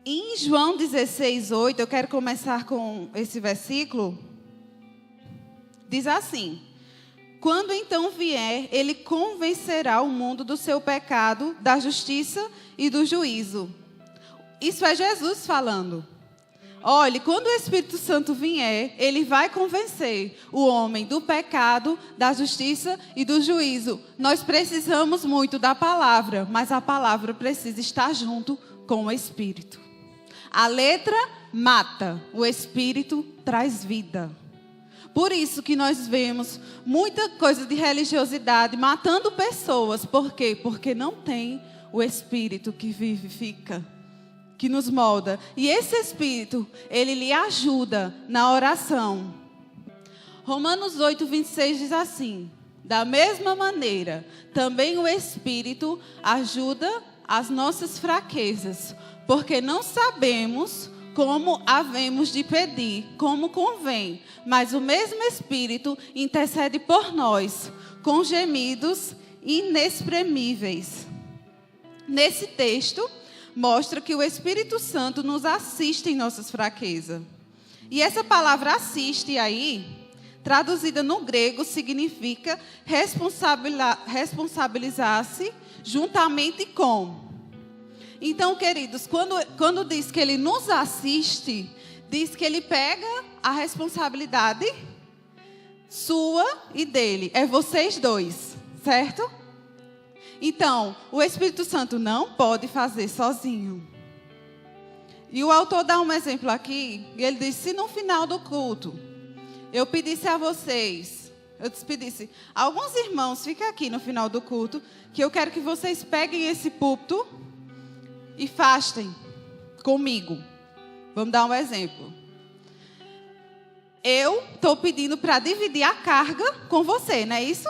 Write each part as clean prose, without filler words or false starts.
Em João 16:8, eu quero começar com esse versículo. Diz assim: quando então vier, ele convencerá o mundo do seu pecado, da justiça e do juízo. Isso é Jesus falando. Olhe, quando o Espírito Santo vier, ele vai convencer o homem do pecado, da justiça e do juízo. Nós precisamos muito da palavra, mas a palavra precisa estar junto com o Espírito. A letra mata, o Espírito traz vida. Por isso que nós vemos muita coisa de religiosidade matando pessoas. Por quê? Porque não tem o Espírito que vivifica, que nos molda. E esse Espírito, ele lhe ajuda na oração. Romanos 8:26 diz assim: da mesma maneira, também o Espírito ajuda as nossas fraquezas, porque não sabemos como havemos de pedir, como convém, mas o mesmo Espírito intercede por nós, com gemidos inexprimíveis. Nesse texto, mostra que o Espírito Santo nos assiste em nossas fraquezas. E essa palavra assiste aí, traduzida no grego, significa responsabilizar-se juntamente com. Então, queridos, quando diz que ele nos assiste, diz que ele pega a responsabilidade sua e dele. É vocês dois, certo? Então, o Espírito Santo não pode fazer sozinho. E o autor dá um exemplo aqui, e ele diz: se no final do culto eu pedisse a vocês, eu despedisse, alguns irmãos, fiquem aqui no final do culto, que eu quero que vocês peguem esse púlpito e fastem comigo. Vamos dar um exemplo. Eu estou pedindo para dividir a carga com você, não é isso?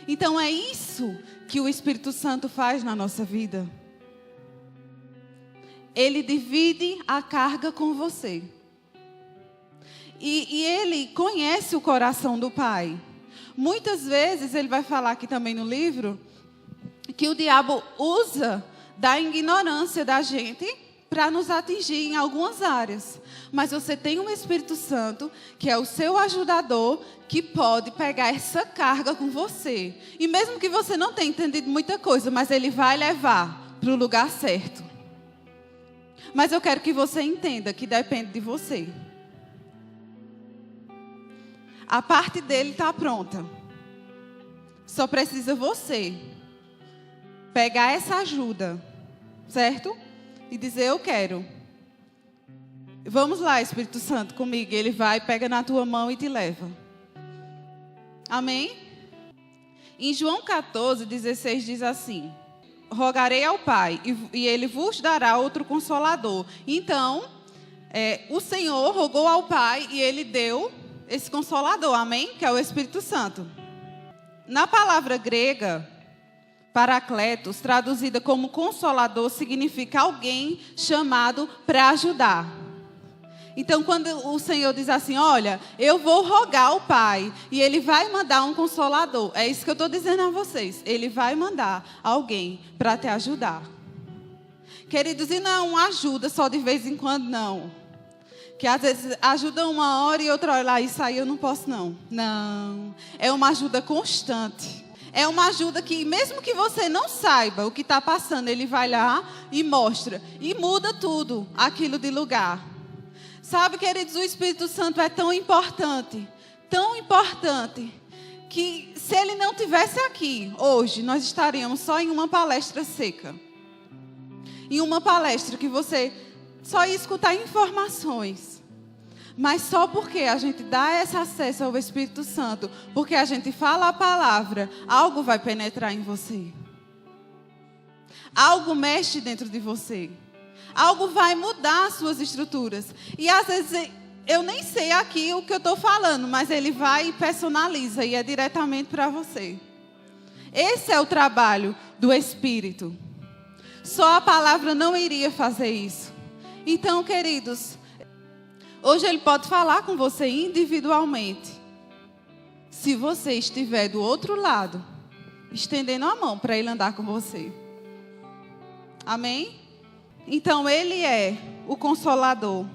Então é isso que o Espírito Santo faz na nossa vida. Ele divide a carga com você. E ele conhece o coração do Pai. Muitas vezes, ele vai falar aqui também no livro, que o diabo usa da ignorância da gente para nos atingir em algumas áreas. Mas você tem um Espírito Santo, que é o seu ajudador, que pode pegar essa carga com você. E mesmo que você não tenha entendido muita coisa, mas ele vai levar para o lugar certo. Mas eu quero que você entenda que depende de você. A parte dele está pronta. Só precisa você pegar essa ajuda, certo? E dizer: eu quero. Vamos lá, Espírito Santo, comigo. Ele vai, pega na tua mão e te leva. Amém? Em João 14:16 diz assim: rogarei ao Pai, e Ele vos dará outro Consolador. Então, o Senhor rogou ao Pai e Ele deu esse Consolador, amém? Que é o Espírito Santo. Na palavra grega, Paracletos, traduzida como Consolador, significa alguém chamado para ajudar. Então, quando o Senhor diz assim: olha, eu vou rogar ao Pai e Ele vai mandar um Consolador. É isso que eu estou dizendo a vocês. Ele vai mandar alguém para te ajudar. Queridos, e não é uma ajuda só de vez em quando, não. Que às vezes ajuda uma hora e outra hora lá, isso aí eu não posso não. Não, é uma ajuda constante. É uma ajuda que mesmo que você não saiba o que está passando, Ele vai lá e mostra. E muda tudo, aquilo de lugar. Sabe, queridos, o Espírito Santo é tão importante, que se Ele não tivesse aqui hoje, nós estaríamos só em uma palestra seca. Em uma palestra que você só ia escutar informações. Mas só porque a gente dá esse acesso ao Espírito Santo, porque a gente fala a palavra, algo vai penetrar em você. Algo mexe dentro de você. Algo vai mudar as suas estruturas. E às vezes eu nem sei aqui o que eu estou falando, mas Ele vai e personaliza e é diretamente para você. Esse é o trabalho do Espírito. Só a palavra não iria fazer isso. Então, queridos, hoje Ele pode falar com você individualmente. Se você estiver do outro lado, estendendo a mão para Ele andar com você. Amém? Então Ele é o Consolador.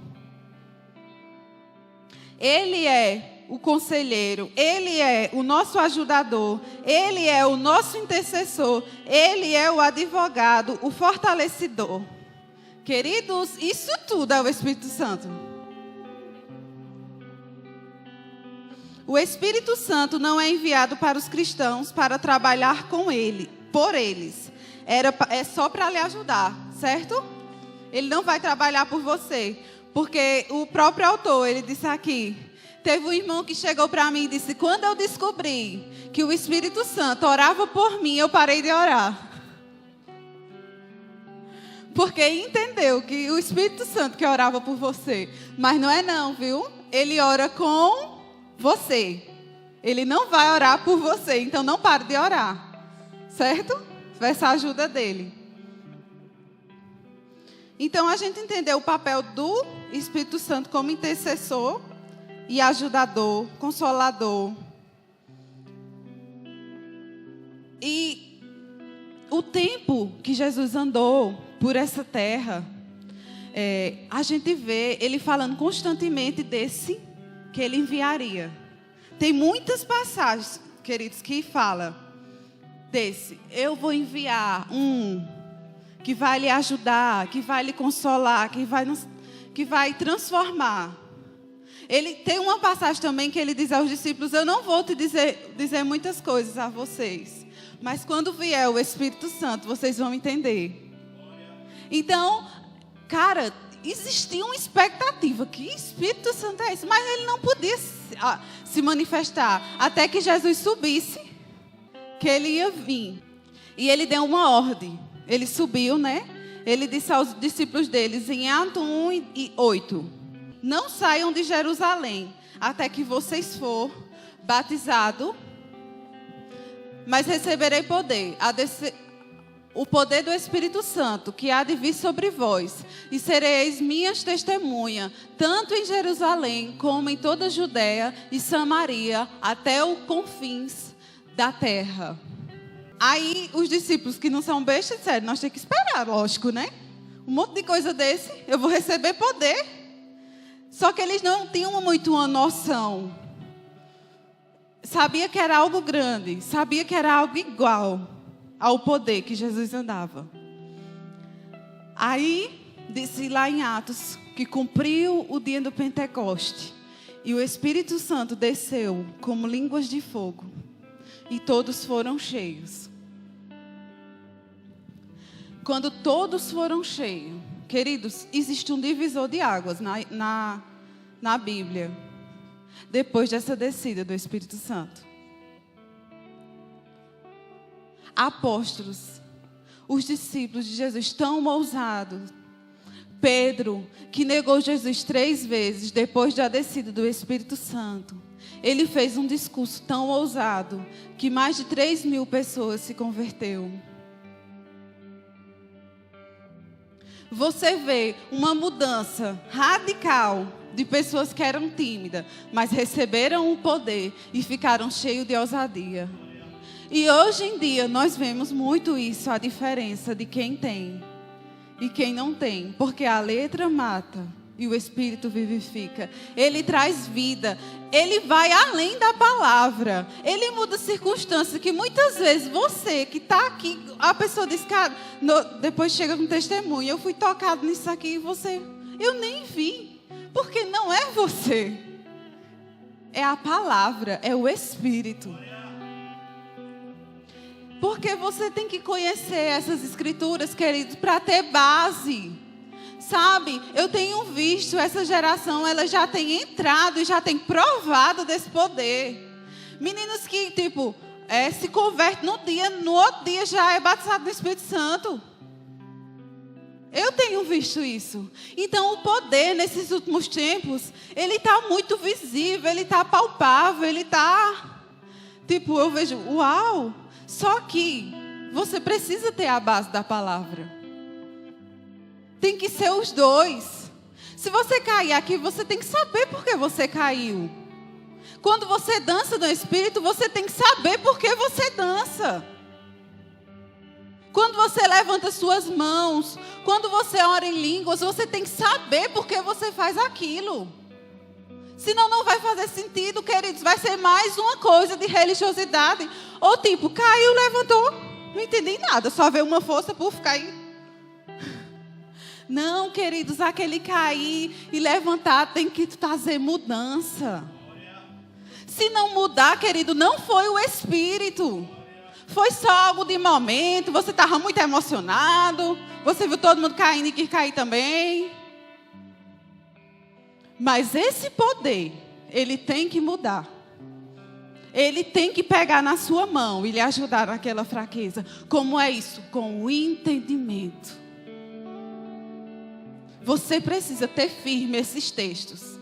Ele é o Conselheiro. Ele é o nosso ajudador. Ele é o nosso intercessor. Ele é o advogado, o fortalecedor. Queridos, isso tudo é o Espírito Santo. O Espírito Santo não é enviado para os cristãos para trabalhar com ele, por eles. É só para lhe ajudar, certo? Ele não vai trabalhar por você. Porque o próprio autor, ele disse aqui, teve um irmão que chegou para mim e disse, quando eu descobri que o Espírito Santo orava por mim, eu parei de orar. Porque entendeu que o Espírito Santo que orava por você. Mas não é não, viu? Ele ora com você. Ele não vai orar por você. Então não pare de orar. Certo? Peça a ajuda dele. Então a gente entendeu o papel do Espírito Santo como intercessor e ajudador, consolador. E o tempo que Jesus andou por essa terra, a gente vê ele falando constantemente desse que ele enviaria. Tem muitas passagens, queridos, que fala desse. Eu vou enviar um que vai lhe ajudar, que vai lhe consolar, que vai transformar. Ele tem uma passagem também que ele diz aos discípulos, eu não vou te dizer muitas coisas a vocês, mas quando vier o Espírito Santo, vocês vão entender. Então, cara, existia uma expectativa. Que Espírito Santo é esse? Mas ele não podia se manifestar até que Jesus subisse, que ele ia vir. E ele deu uma ordem. Ele subiu, né? Ele disse aos discípulos deles, em Atos 1:8, não saiam de Jerusalém até que vocês for batizado, mas receberei poder, o poder do Espírito Santo, que há de vir sobre vós, e sereis minhas testemunhas, tanto em Jerusalém, como em toda a Judeia e Samaria, até os confins da terra. Aí, os discípulos que não são bestas disseram, nós temos que esperar, lógico, né? Um monte de coisa desse, eu vou receber poder. Só que eles não tinham muito uma noção. Sabia que era algo grande, sabia que era algo igual ao poder que Jesus andava. Aí, disse lá em Atos, que cumpriu o dia do Pentecoste. E o Espírito Santo desceu como línguas de fogo. E todos foram cheios. Quando todos foram cheios, queridos, existe um divisor de águas na Bíblia. Depois dessa descida do Espírito Santo. Apóstolos, os discípulos de Jesus tão ousados. Pedro, que negou Jesus 3 vezes depois da descida do Espírito Santo. Ele fez um discurso tão ousado que mais de 3.000 pessoas se converteu. Você vê uma mudança radical de pessoas que eram tímidas, mas receberam o poder e ficaram cheios de ousadia. E hoje em dia nós vemos muito isso, a diferença de quem tem e quem não tem. Porque a letra mata e o Espírito vivifica. Ele traz vida. Ele vai além da palavra. Ele muda circunstâncias que muitas vezes você que está aqui, a pessoa diz, cara, depois chega com testemunho. Eu fui tocado nisso aqui e você, eu nem vi. Porque não é você. É a palavra, é o Espírito. Porque você tem que conhecer essas escrituras, queridos, para ter base. Sabe, eu tenho visto essa geração, ela já tem entrado e já tem provado desse poder. Meninos que, se convertem no outro dia já é batizado no Espírito Santo. Eu tenho visto isso. Então, o poder nesses últimos tempos, ele está muito visível, ele está palpável, ele está... eu vejo, uau! Só que você precisa ter a base da palavra. Tem que ser os dois. Se você cair aqui, você tem que saber por que você caiu. Quando você dança no Espírito, você tem que saber por que você dança. Quando você levanta suas mãos, quando você ora em línguas, você tem que saber por que você faz aquilo. Senão não vai fazer sentido, queridos. Vai ser mais uma coisa de religiosidade. Ou tipo, caiu, levantou, não entendi nada. Só veio uma força por ficar aí. Não, queridos, aquele cair e levantar tem que trazer mudança. Se não mudar, querido, não foi o Espírito. Foi só algo de momento, você estava muito emocionado, você viu todo mundo caindo e quis cair também. Mas esse poder, ele tem que mudar. Ele tem que pegar na sua mão e lhe ajudar naquela fraqueza. Como é isso? Com o entendimento. Você precisa ter firme esses textos.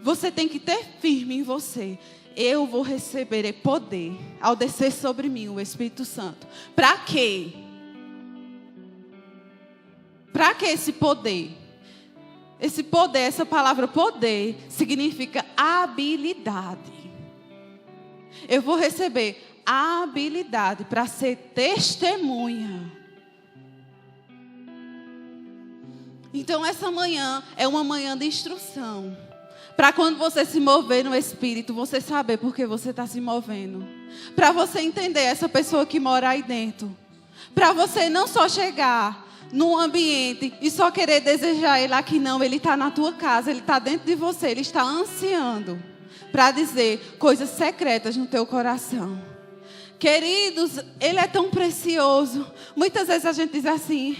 Você tem que ter firme em você. Eu vou receber poder ao descer sobre mim o Espírito Santo. Para quê? Para que esse poder? Esse poder, essa palavra poder, significa habilidade. Eu vou receber a habilidade para ser testemunha. Então essa manhã é uma manhã de instrução. Para quando você se mover no Espírito, você saber por que você está se movendo. Para você entender essa pessoa que mora aí dentro. Para você não só chegar num ambiente e só querer desejar ele aqui, não. Ele está na tua casa, ele está dentro de você, ele está ansiando para dizer coisas secretas no teu coração. Queridos, ele é tão precioso. Muitas vezes a gente diz assim,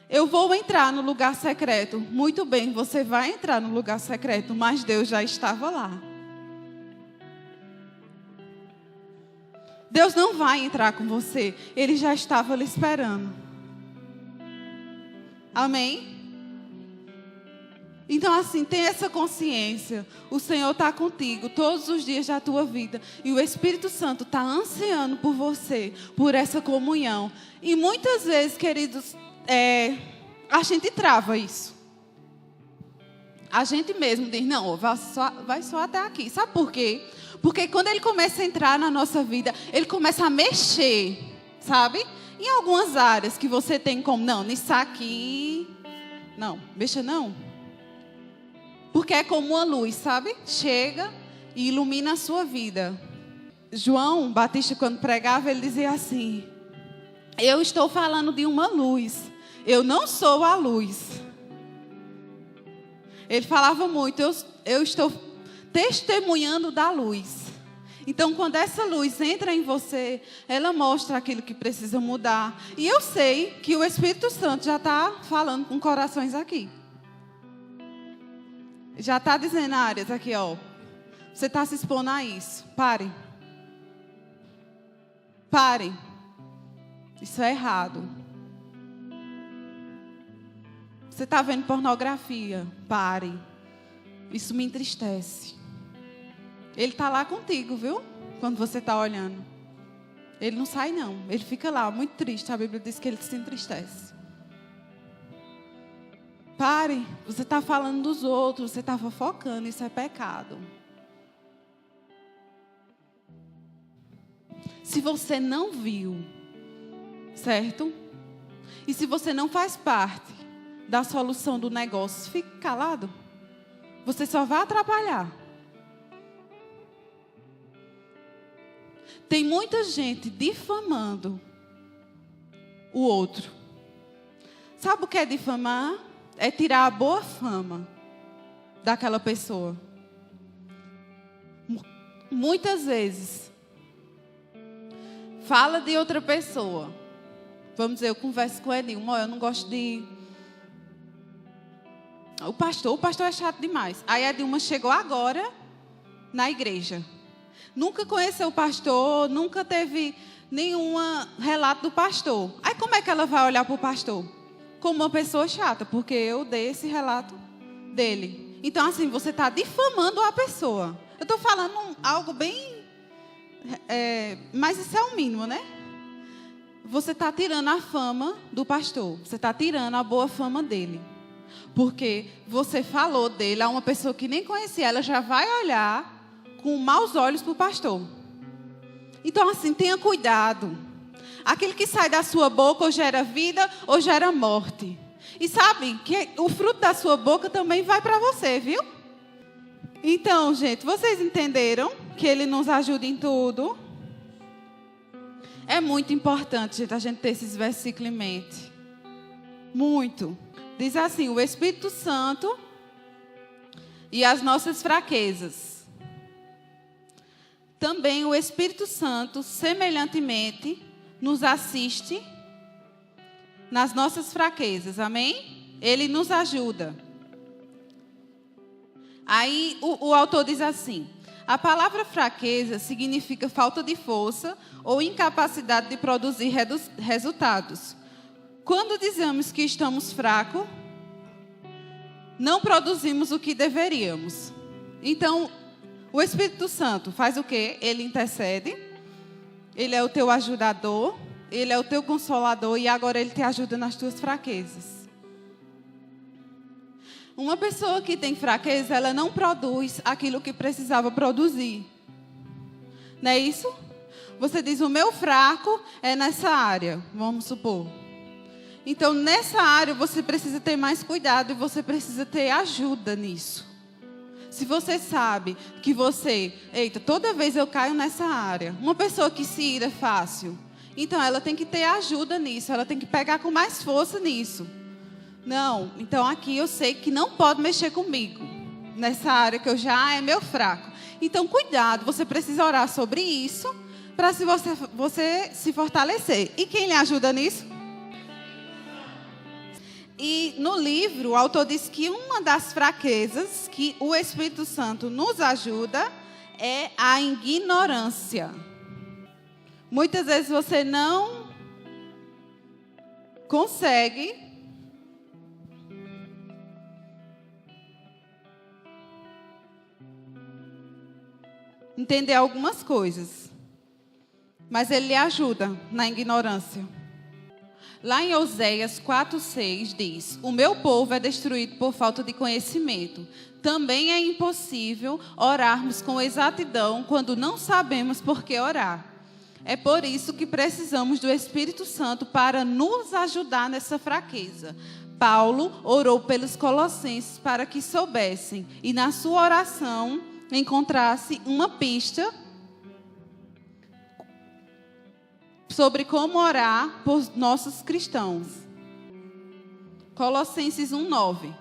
eu vou entrar no lugar secreto. Muito bem, você vai entrar no lugar secreto, mas Deus já estava lá. Deus não vai entrar com você, Ele já estava lhe esperando. Amém? Então assim, tenha essa consciência. O Senhor está contigo todos os dias da tua vida. E o Espírito Santo está ansiando por você, por essa comunhão. E muitas vezes, queridos, a gente trava isso. A gente mesmo diz, não, vai só até aqui. Sabe por quê? Porque quando ele começa a entrar na nossa vida, ele começa a mexer, sabe? Em algumas áreas que você tem como, não, nisso aqui, não, mexa não. Porque é como uma luz, sabe? Chega e ilumina a sua vida. João Batista, quando pregava, ele dizia assim, eu estou falando de uma luz. Eu não sou a luz. Ele falava muito, eu estou testemunhando da luz. Então, quando essa luz entra em você, ela mostra aquilo que precisa mudar. E eu sei que o Espírito Santo já está falando com corações aqui. Já está dizendo áreas aqui, ó. Você está se expondo a isso. Pare. Pare. Isso é errado. Você está vendo pornografia? Pare. Isso me entristece. Ele está lá contigo, viu? Quando você está olhando. Ele não sai, não. Ele fica lá, muito triste. A Bíblia diz que ele se entristece. Pare. Você está falando dos outros. Você está fofocando. Isso é pecado. Se você não viu, certo? E se você não faz parte da solução do negócio, fique calado. Você só vai atrapalhar. Tem muita gente difamando o outro. Sabe o que é difamar? É tirar a boa fama daquela pessoa. Muitas vezes fala de outra pessoa. Vamos dizer, eu converso com ele, eu não gosto de... O pastor é chato demais. Aí a Dilma chegou agora na igreja. Nunca conheceu o pastor, nunca teve nenhum relato do pastor. Aí como é que ela vai olhar para o pastor? Como uma pessoa chata, porque eu dei esse relato dele. Então assim, você está difamando a pessoa. Eu estou falando algo bem... mas isso é o mínimo, né? Você está tirando a fama do pastor. Você está tirando a boa fama dele. Porque você falou dele a uma pessoa que nem conhecia, ela já vai olhar com maus olhos para o pastor. Então assim, tenha cuidado. Aquilo que sai da sua boca ou gera vida ou gera morte. E sabe que o fruto da sua boca também vai para você, viu? Então, gente, vocês entenderam que Ele nos ajuda em tudo? É muito importante, gente, a gente ter esses versículos em mente. Muito. Diz assim, o Espírito Santo e as nossas fraquezas. Também o Espírito Santo, semelhantemente, nos assiste nas nossas fraquezas, amém? Ele nos ajuda. Aí o autor diz assim, a palavra fraqueza significa falta de força ou incapacidade de produzir resultados. Quando dizemos que estamos fracos, não produzimos o que deveríamos. Então, o Espírito Santo faz o quê? Ele intercede, Ele é o teu ajudador, Ele é o teu consolador e agora Ele te ajuda nas tuas fraquezas. Uma pessoa que tem fraqueza, ela não produz aquilo que precisava produzir. Não é isso? Você diz, o meu fraco é nessa área, vamos supor. Então, nessa área, você precisa ter mais cuidado e você precisa ter ajuda nisso. Se você sabe que eita, toda vez eu caio nessa área. Uma pessoa que se ira fácil, então ela tem que ter ajuda nisso, ela tem que pegar com mais força nisso. Não, então aqui eu sei que não pode mexer comigo, nessa área que eu já é meu fraco. Então cuidado, você precisa orar sobre isso, para você se fortalecer. E quem lhe ajuda nisso? E no livro, o autor diz que uma das fraquezas que o Espírito Santo nos ajuda é a ignorância. Muitas vezes você não consegue entender algumas coisas, mas Ele lhe ajuda na ignorância. Lá em Oséias 4:6 diz, o meu povo é destruído por falta de conhecimento. Também é impossível orarmos com exatidão quando não sabemos por que orar. É por isso que precisamos do Espírito Santo para nos ajudar nessa fraqueza. Paulo orou pelos colossenses para que soubessem e na sua oração encontrasse uma pista sobre como orar por nossos cristãos. Colossenses 1:9.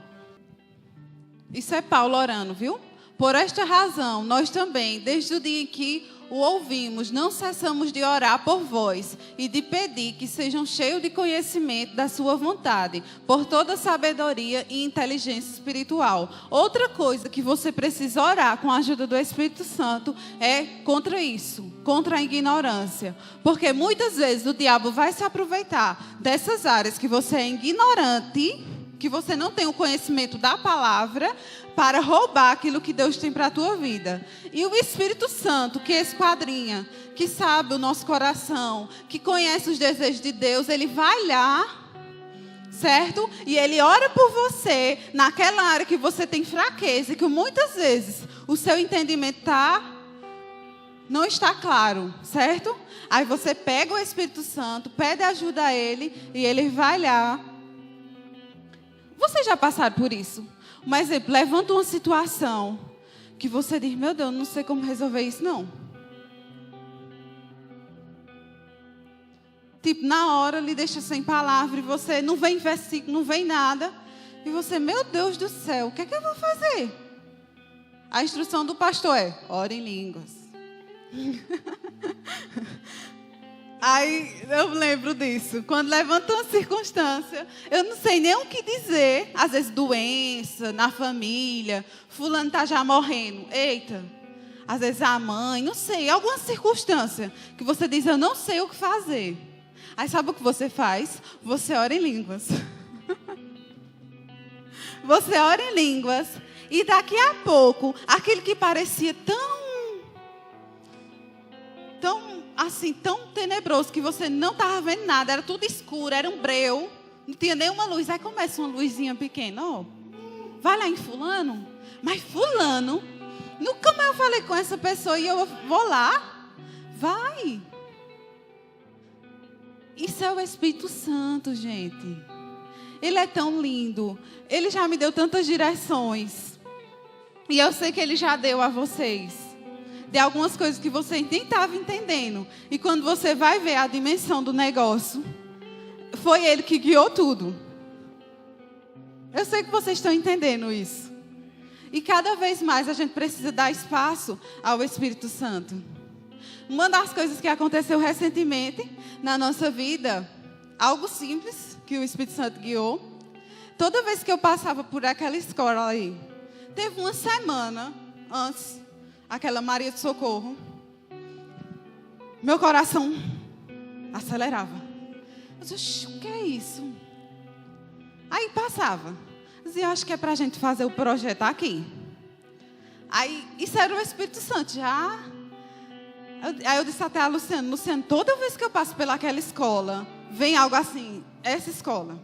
Isso é Paulo orando, viu? Por esta razão, nós também, desde o dia em que o ouvimos, não cessamos de orar por vós e de pedir que sejam cheios de conhecimento da sua vontade, por toda sabedoria e inteligência espiritual. Outra coisa que você precisa orar com a ajuda do Espírito Santo é contra isso, contra a ignorância. Porque muitas vezes o diabo vai se aproveitar dessas áreas que você é ignorante, que você não tem o conhecimento da palavra, para roubar aquilo que Deus tem para a tua vida. E o Espírito Santo, que esquadrinha, que sabe o nosso coração, que conhece os desejos de Deus, ele vai lá, certo? E ele ora por você, naquela área que você tem fraqueza, e que muitas vezes o seu entendimento não está claro, certo? Aí você pega o Espírito Santo, pede ajuda a ele, e ele vai lá. Vocês já passaram por isso? Um exemplo, levanta uma situação que você diz, meu Deus, não sei como resolver isso, não. Tipo, na hora lhe deixa sem palavra e você não vem versículo, não vem nada. E você, meu Deus do céu, o que é que eu vou fazer? A instrução do pastor é, ora em línguas. Aí eu lembro disso, quando levanta uma circunstância, eu não sei nem o que dizer, às vezes doença na família, fulano está já morrendo, eita, às vezes a mãe, não sei, alguma circunstância que você diz, eu não sei o que fazer. Aí sabe o que você faz? Você ora em línguas. Você ora em línguas e daqui a pouco, aquele que parecia tão tenebroso, que você não estava vendo nada, era tudo escuro, era um breu, não tinha nenhuma luz. Aí começa uma luzinha pequena, vai lá em fulano, mas fulano, nunca mais eu falei com essa pessoa e eu vou lá, vai. Isso é o Espírito Santo, gente. Ele é tão lindo. Ele já me deu tantas direções. E eu sei que Ele já deu a vocês. De algumas coisas que você nem estava entendendo. E quando você vai ver a dimensão do negócio, foi Ele que guiou tudo. Eu sei que vocês estão entendendo isso. E cada vez mais a gente precisa dar espaço ao Espírito Santo. Uma das coisas que aconteceu recentemente na nossa vida, algo simples que o Espírito Santo guiou. Toda vez que eu passava por aquela escola aí, teve uma semana antes, aquela Maria de Socorro, meu coração acelerava. Eu dizia, o que é isso? Aí passava. Eu dizia, acho que é para a gente fazer o projeto aqui. Aí, isso era o Espírito Santo, já. Aí eu disse até a Luciano, toda vez que eu passo pelaquela escola, vem algo assim, essa escola.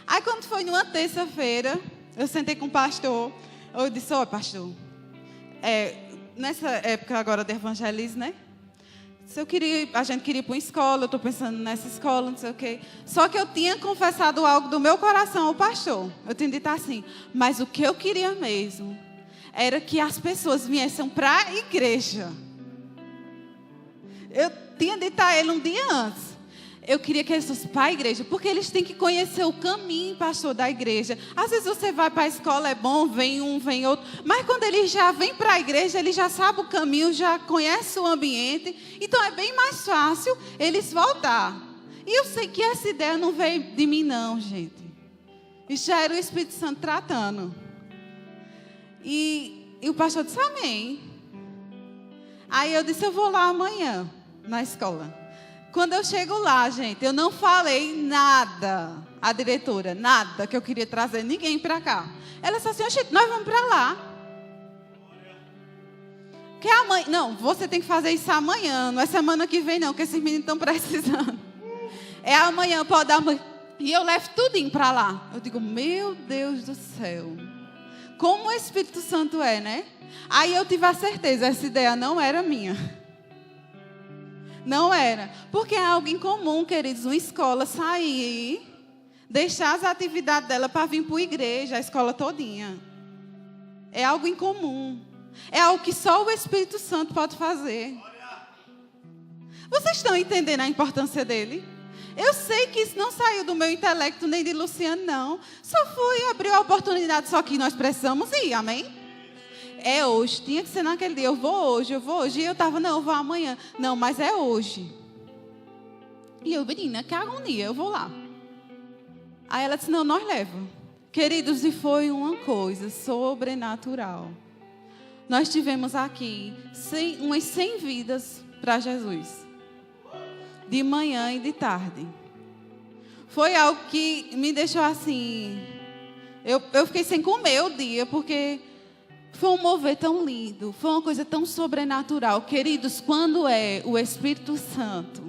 Aí quando foi numa terça-feira, eu sentei com o pastor, eu disse, pastor, nessa época agora de evangelismo, né? A gente queria ir para uma escola, eu estou pensando nessa escola, não sei o quê. Só que eu tinha confessado algo do meu coração ao pastor. Eu tinha dito assim, mas o que eu queria mesmo era que as pessoas viessem para a igreja. Eu tinha dito a ele um dia antes. Eu queria que eles fossem para a igreja, porque eles têm que conhecer o caminho, pastor, da igreja. Às vezes você vai para a escola, é bom, vem um, vem outro. Mas quando ele já vem para a igreja, ele já sabe o caminho, já conhece o ambiente. Então é bem mais fácil eles voltar. E eu sei que essa ideia não veio de mim não, gente. Isso já era o Espírito Santo tratando. E o pastor disse, amém. Aí eu disse, eu vou lá amanhã, na escola. Quando eu chego lá, gente, eu não falei nada à diretora, nada que eu queria trazer ninguém para cá. Ela disse assim, gente, nós vamos para lá. Que amanhã, não, você tem que fazer isso amanhã, não é semana que vem não, que esses meninos estão precisando. É amanhã, pode dar amanhã. E eu levo tudinho para lá. Eu digo, meu Deus do céu. Como o Espírito Santo é, né? Aí eu tive a certeza, essa ideia não era minha. Não era. Porque é algo incomum, queridos, uma escola sair, deixar as atividades dela para vir para a igreja, a escola todinha. É algo incomum. É algo que só o Espírito Santo pode fazer. Vocês estão entendendo a importância dele? Eu sei que isso não saiu do meu intelecto nem de Luciano, não. Só foi abrir a oportunidade, só que nós precisamos ir, amém? É hoje, tinha que ser naquele dia, eu vou hoje. E eu estava, não, eu vou amanhã. Não, mas é hoje. E eu, menina, que agonia, eu vou lá. Aí ela disse, não, nós levamos. Queridos, e foi uma coisa sobrenatural. Nós tivemos aqui umas 100 vidas para Jesus. De manhã e de tarde. Foi algo que me deixou assim... Eu fiquei sem comer o dia, porque... Foi um mover tão lindo, foi uma coisa tão sobrenatural. Queridos, quando é o Espírito Santo,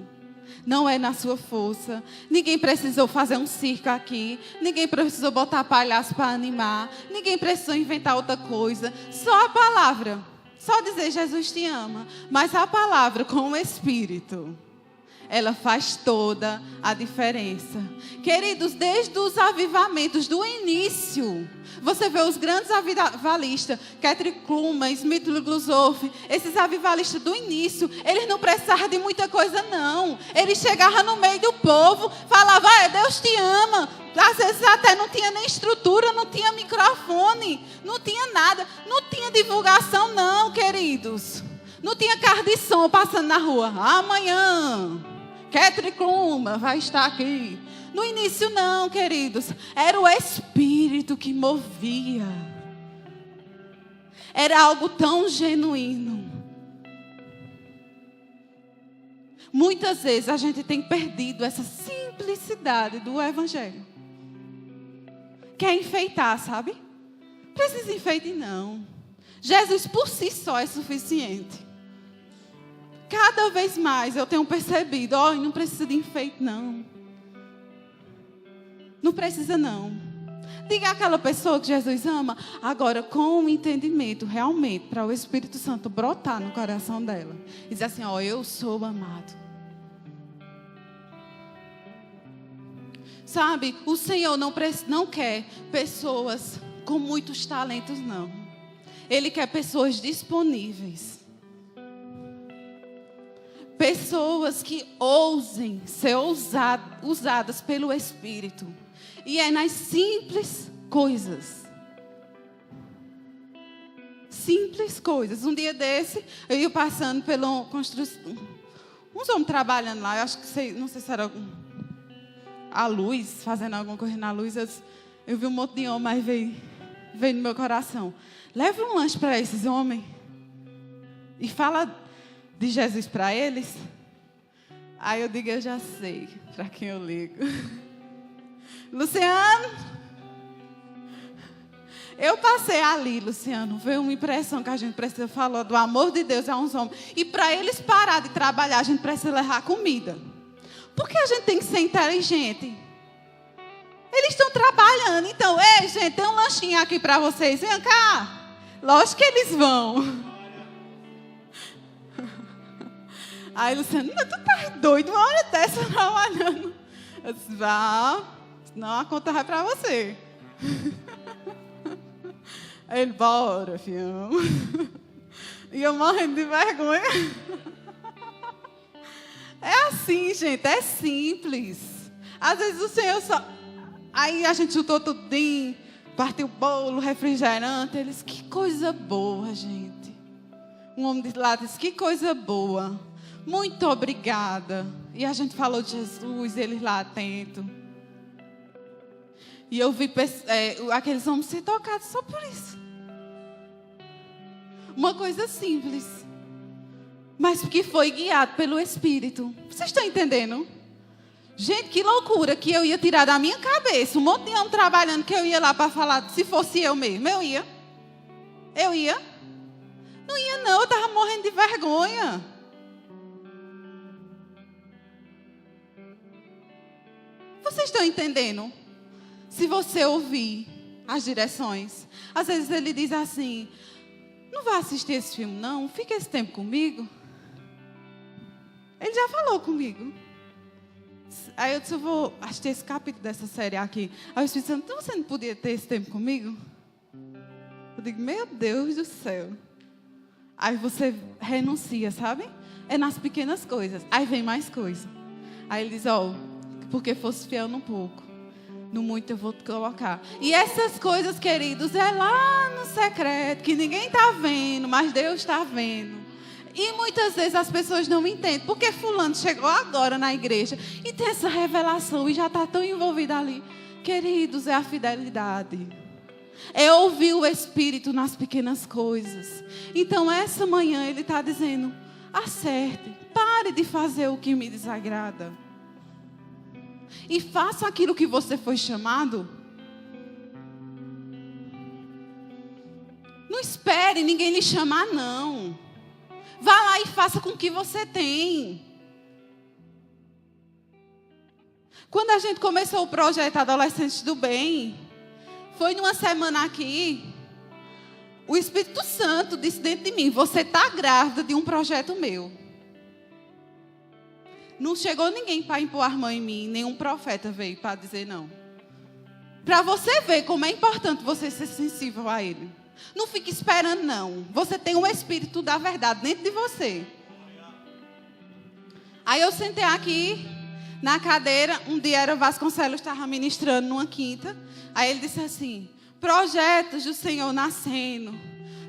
não é na sua força. Ninguém precisou fazer um circo aqui. Ninguém precisou botar palhaço para animar. Ninguém precisou inventar outra coisa. Só a palavra. Só dizer Jesus te ama. Mas a palavra com o Espírito, ela faz toda a diferença. Queridos, desde os avivamentos do início... Você vê os grandes avivalistas, Kathryn Kuhlman, Smith Wigglesworth, esses avivalistas do início, eles não precisavam de muita coisa, não. Eles chegavam no meio do povo, falavam, Deus te ama. Às vezes até não tinha nem estrutura, não tinha microfone, não tinha nada. Não tinha divulgação, não, queridos. Não tinha carro de som passando na rua. Amanhã, Kathryn Kuhlman vai estar aqui. No início não, queridos. Era o Espírito que movia. Era algo tão genuíno. Muitas vezes a gente tem perdido essa simplicidade do Evangelho. Quer enfeitar, sabe? Precisa enfeitar, não. Jesus por si só é suficiente. Cada vez mais eu tenho percebido, não precisa de enfeite, não. Não precisa não. Diga àquela pessoa que Jesus ama, agora com o entendimento, realmente, para o Espírito Santo brotar no coração dela. E dizer assim, eu sou amado. Sabe, o Senhor não quer pessoas com muitos talentos, não. Ele quer pessoas disponíveis. Pessoas que ousem ser usadas pelo Espírito. E é nas simples coisas. Simples coisas. Um dia desse, eu ia passando pela construção. Uns homens trabalhando lá, eu acho que não sei se era a luz, fazendo alguma coisa na luz. Eu vi um monte de homem, aí veio no meu coração. Leva um lanche para esses homens. E fala de Jesus para eles. Aí eu digo, eu já sei para quem eu ligo. Luciano, eu passei ali, Luciano, veio uma impressão que a gente precisa falar do amor de Deus a uns homens. E para eles parar de trabalhar, a gente precisa levar comida. Porque a gente tem que ser inteligente. Eles estão trabalhando, então, ei, gente, tem um lanchinho aqui para vocês, vem cá. Lógico que eles vão. Aí, Luciano, tu tá doido, uma hora dessa trabalhando. Eu disse, vá, senão a conta vai para você. Aí ele, bora, fião. E eu morrendo de vergonha. É assim, gente, é simples. Às vezes o Senhor só... Aí a gente juntou tudinho, partiu bolo, refrigerante. Eles, que coisa boa, gente. Um homem de lá disse, que coisa boa. Muito obrigada. E a gente falou de Jesus, eles lá atentos. E eu vi aqueles homens ser tocados só por isso. Uma coisa simples. Mas que foi guiado pelo Espírito. Vocês estão entendendo? Gente, que loucura que eu ia tirar da minha cabeça. Um monte de homem trabalhando que eu ia lá para falar. Se fosse eu mesmo, eu ia. Eu ia. Não ia não, eu estava morrendo de vergonha. Vocês estão entendendo? Se você ouvir as direções. Às vezes ele diz assim, não vai assistir esse filme não, fica esse tempo comigo. Ele já falou comigo. Aí eu disse, eu vou assistir esse capítulo dessa série aqui. Aí o Espírito Santo, então você não podia ter esse tempo comigo? Eu digo, meu Deus do céu. Aí você renuncia, sabe? É nas pequenas coisas. Aí vem mais coisa. Aí ele diz, porque fosse fiel no pouco, no muito eu vou te colocar. E essas coisas, queridos, é lá no secreto, que ninguém está vendo, mas Deus está vendo. E muitas vezes as pessoas não entendem. Porque fulano chegou agora na igreja e tem essa revelação e já está tão envolvido ali. Queridos, é a fidelidade. É ouvir o Espírito nas pequenas coisas. Então essa manhã ele está dizendo, acerte, pare de fazer o que me desagrada. E faça aquilo que você foi chamado. Não espere ninguém lhe chamar, não. Vá lá e faça com o que você tem. Quando a gente começou o projeto Adolescentes do Bem, foi numa semana aqui, o Espírito Santo disse dentro de mim, você está grávida de um projeto meu. Não chegou ninguém para impor a mão em mim, nenhum profeta veio para dizer não. Para você ver como é importante você ser sensível a Ele. Não fique esperando não. Você tem um Espírito da verdade dentro de você. Aí eu sentei aqui na cadeira, um dia era Vasconcelos, estava ministrando numa quinta. Aí ele disse assim, projetos do Senhor nascendo.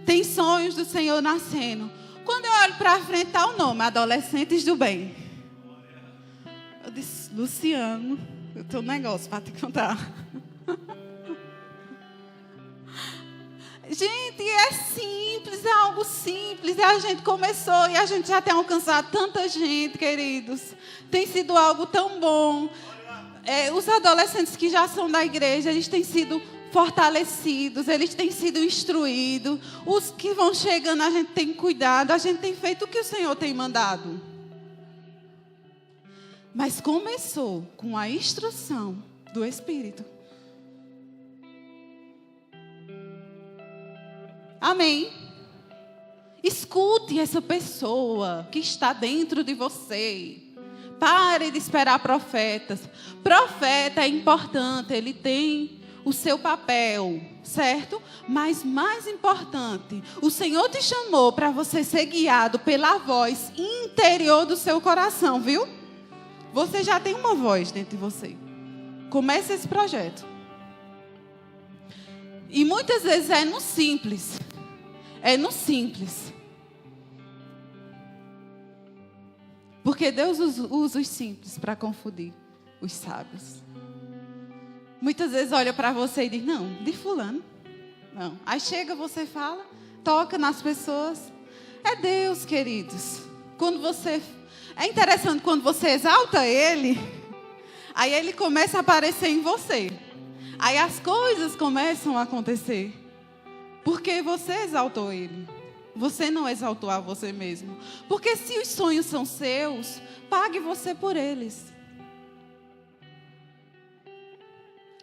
Tem sonhos do Senhor nascendo. Quando eu olho para frente, está o nome, Adolescentes do Bem. Eu disse, Luciano, eu tenho um negócio para te contar. Gente, é simples, é algo simples. E a gente começou e a gente já tem alcançado tanta gente, queridos. Tem sido algo tão bom. Os adolescentes que já são da igreja, eles têm sido fortalecidos, eles têm sido instruídos. Os que vão chegando, a gente tem cuidado, a gente tem feito o que o Senhor tem mandado. Mas começou com a instrução do Espírito. Amém? Escute essa pessoa que está dentro de você. Pare de esperar profetas. Profeta é importante, ele tem o seu papel, certo? Mas mais importante, o Senhor te chamou para você ser guiado pela voz interior do seu coração, viu? Você já tem uma voz dentro de você. Comece esse projeto. E muitas vezes é no simples. É no simples. Porque Deus usa os simples para confundir os sábios. Muitas vezes olha para você e diz, não, de fulano. Não. Aí chega, você fala, toca nas pessoas. É Deus, queridos. É interessante quando você exalta Ele, aí Ele começa a aparecer em você. Aí as coisas começam a acontecer. Porque você exaltou Ele. Você não exaltou a você mesmo. Porque se os sonhos são seus, pague você por eles.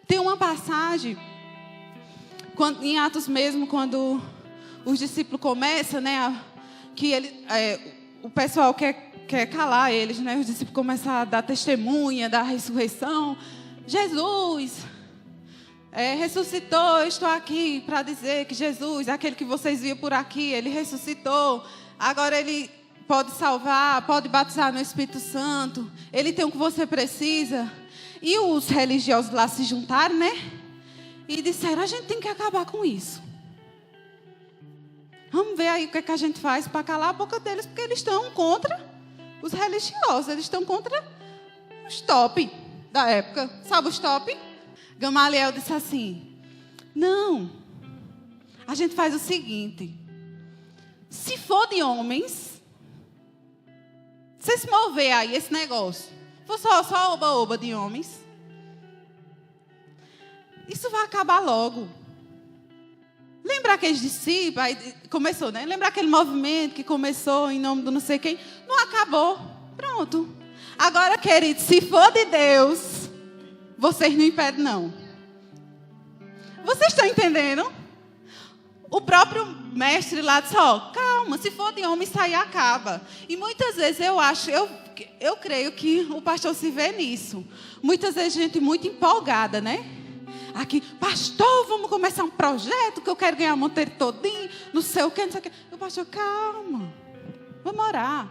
Tem uma passagem, em Atos mesmo, quando os discípulos começam, né, que o pessoal quer calar eles, né, os discípulos começam a dar testemunha da ressurreição. Jesus ressuscitou, eu estou aqui para dizer que Jesus, aquele que vocês viam por aqui, ele ressuscitou. Agora ele pode salvar, pode batizar no Espírito Santo. Ele tem o que você precisa. E os religiosos lá se juntaram, né? E disseram, a gente tem que acabar com isso. Vamos ver aí o que a gente faz para calar a boca deles, porque eles estão contra os religiosos, eles estão contra os top da época. Sabe os top? Gamaliel disse assim, não, a gente faz o seguinte, se for de homens, você se mover aí esse negócio, for só oba-oba de homens, isso vai acabar logo. Lembra aqueles discípulos, aí começou, né? Lembra aquele movimento que começou em nome do não sei quem? Não acabou, pronto. Agora, queridos, se for de Deus, vocês não impedem, não. Vocês estão entendendo? O próprio mestre lá disse, calma, se for de homem, isso aí acaba. E muitas vezes eu creio que o pastor se vê nisso. Muitas vezes gente muito empolgada, né? Aqui, pastor, vamos começar um projeto que eu quero ganhar Monteiro todinho, não sei o que, não sei o que. E o pastor, calma, vamos orar.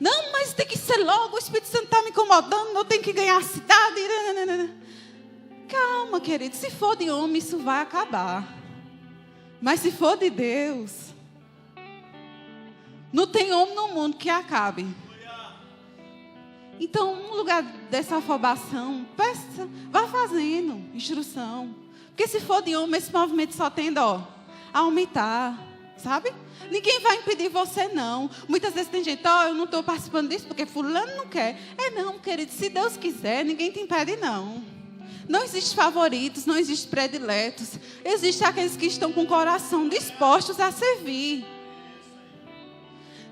Não, mas tem que ser logo, o Espírito Santo está me incomodando, eu tenho que ganhar a cidade. Calma, querido, se for de homem, isso vai acabar. Mas se for de Deus, não tem homem no mundo que acabe. Então, no lugar dessa afobação, peça, vá fazendo instrução. Porque se for de homem, esse movimento só tende a aumentar, sabe? Ninguém vai impedir você, não. Muitas vezes tem gente, eu não estou participando disso porque fulano não quer. Não, querido, se Deus quiser, ninguém te impede, não. Não existe favoritos, não existe prediletos. Existem aqueles que estão com o coração dispostos a servir.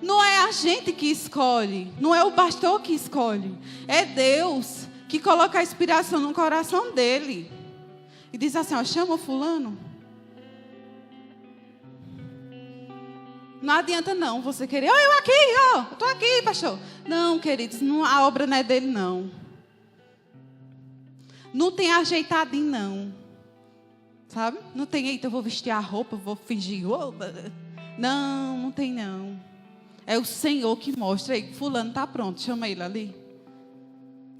Não é a gente que escolhe, não é o pastor que escolhe. É Deus que coloca a inspiração no coração dele. E diz assim, chama o fulano. Não adianta não você querer, eu aqui, estou aqui, pastor. Não, queridos, a obra não é dele, não. Não tem ajeitadinho, não. Sabe? Não tem, eita, eu vou vestir a roupa, vou fingir roupa. Não tem, não. É o Senhor que mostra. Ei, fulano está pronto, chama ele ali.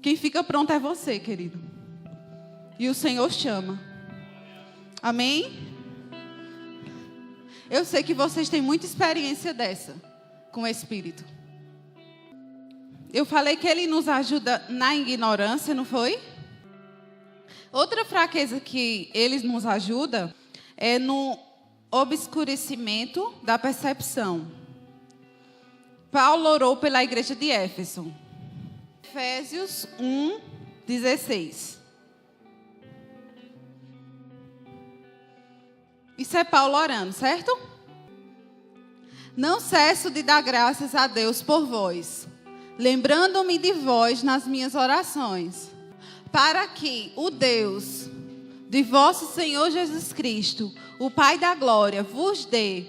Quem fica pronto é você, querido. E o Senhor chama. Amém? Eu sei que vocês têm muita experiência dessa, com o Espírito. Eu falei que Ele nos ajuda na ignorância, não foi? Outra fraqueza que Ele nos ajuda é no obscurecimento da percepção. Paulo orou pela igreja de Éfeso. Efésios 1:16. Isso é Paulo orando, certo? Não cesso de dar graças a Deus por vós, lembrando-me de vós nas minhas orações, para que o Deus de vosso Senhor Jesus Cristo, o Pai da glória, vos dê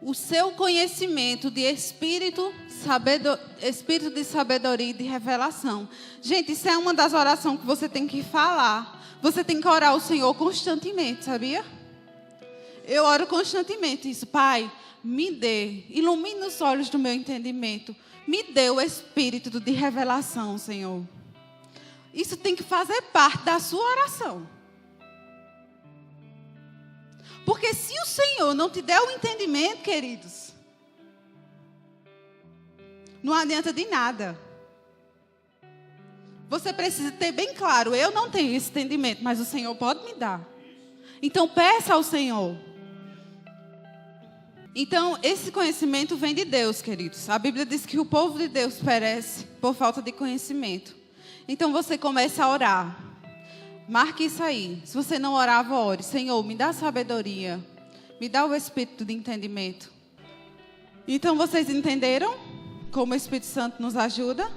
o seu conhecimento de espírito de sabedoria e de revelação. Gente, isso é uma das orações que você tem que falar. Você tem que orar ao Senhor constantemente, sabia? Eu oro constantemente isso. Pai, me dê, ilumine os olhos do meu entendimento. Me dê o espírito de revelação, Senhor. Isso tem que fazer parte da sua oração. Porque se o Senhor não te der o entendimento, queridos, não adianta de nada. Você precisa ter bem claro, eu não tenho esse entendimento, mas o Senhor pode me dar. Então peça ao Senhor. Então esse conhecimento vem de Deus, queridos. A Bíblia diz que o povo de Deus perece por falta de conhecimento. Então você começa a orar. Marque isso aí. Se você não orava, ore. Senhor, me dá sabedoria. Me dá o espírito de entendimento. Então vocês entenderam como o Espírito Santo nos ajuda?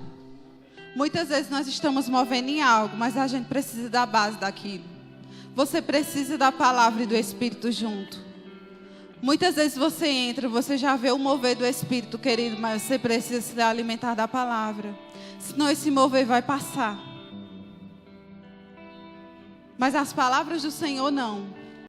Muitas vezes nós estamos movendo em algo, mas a gente precisa da base daquilo. Você precisa da palavra e do Espírito junto. Muitas vezes você entra, você já vê o mover do Espírito, querido, mas você precisa se alimentar da palavra. Senão esse mover vai passar. Mas as palavras do Senhor não.